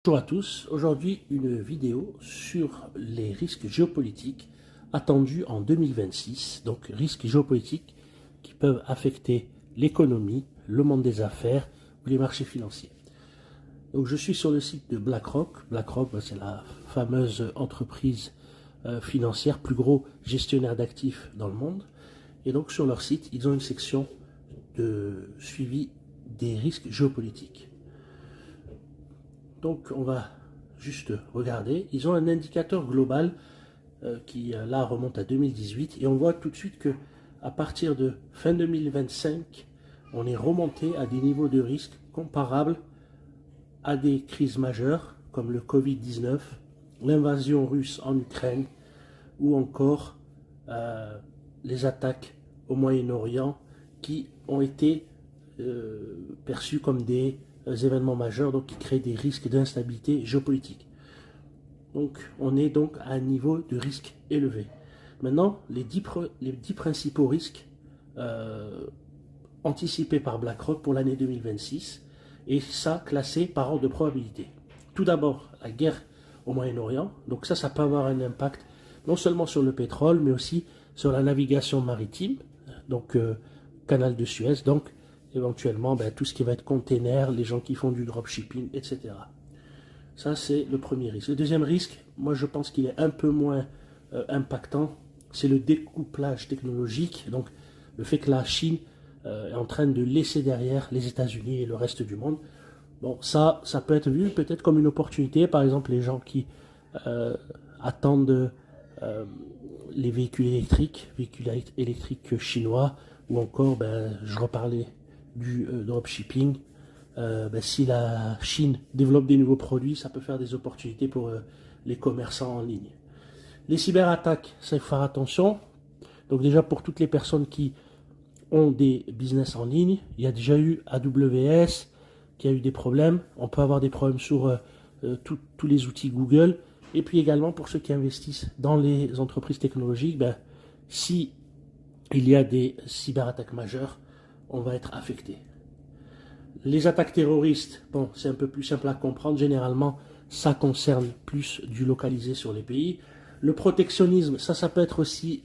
Bonjour à tous, aujourd'hui une vidéo sur les risques géopolitiques attendus en 2026, donc risques géopolitiques qui peuvent affecter l'économie, le monde des affaires ou les marchés financiers. Donc je suis sur le site de BlackRock. BlackRock, c'est la fameuse entreprise financière, plus gros gestionnaire d'actifs dans le monde. Et donc sur leur site, ils ont une section de suivi des risques géopolitiques. Donc on va juste regarder. Ils ont un indicateur global qui là remonte à 2018 et on voit tout de suite que à partir de fin 2025, on est remonté à des niveaux de risque comparables à des crises majeures comme le Covid-19, l'invasion russe en Ukraine ou encore les attaques au Moyen-Orient qui ont été perçues comme des événements majeurs, donc qui créent des risques d'instabilité géopolitique. Donc on est donc à un niveau de risque élevé. Maintenant, les 10 principaux risques anticipés par BlackRock pour l'année 2026, et ça classé par ordre de probabilité. Tout d'abord, la guerre au Moyen-Orient. Donc ça peut avoir un impact non seulement sur le pétrole, mais aussi sur la navigation maritime, donc canal de Suez, donc éventuellement tout ce qui va être container, les gens qui font du dropshipping, etc. Ça, c'est le premier risque. Le deuxième risque, moi je pense qu'il est un peu moins impactant, c'est le découplage technologique, donc le fait que la Chine est en train de laisser derrière les États-Unis et le reste du monde. Bon, ça peut être vu peut-être comme une opportunité, par exemple les gens qui attendent les véhicules électriques chinois, ou encore, je reparlais du dropshipping. Si la Chine développe des nouveaux produits, ça peut faire des opportunités pour les commerçants en ligne. Les cyberattaques, ça il faut faire attention. Donc déjà pour toutes les personnes qui ont des business en ligne, il y a déjà eu AWS qui a eu des problèmes. On peut avoir des problèmes sur tous les outils Google. Et puis également pour ceux qui investissent dans les entreprises technologiques, si il y a des cyberattaques majeures, on va être affecté. Les attaques terroristes, bon, c'est un peu plus simple à comprendre. Généralement, ça concerne plus du localisé sur les pays. Le protectionnisme, ça peut être aussi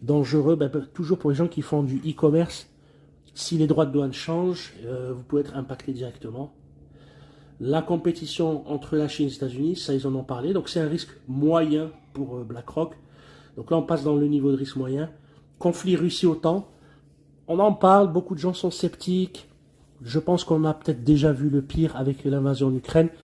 dangereux, toujours pour les gens qui font du e-commerce. Si les droits de douane changent, vous pouvez être impacté directement. La compétition entre la Chine et les États-Unis, ça ils en ont parlé, donc c'est un risque moyen pour BlackRock. Donc là on passe dans le niveau de risque moyen. Conflit Russie-OTAN, on en parle, beaucoup de gens sont sceptiques. Je pense qu'on a peut-être déjà vu le pire avec l'invasion en Ukraine.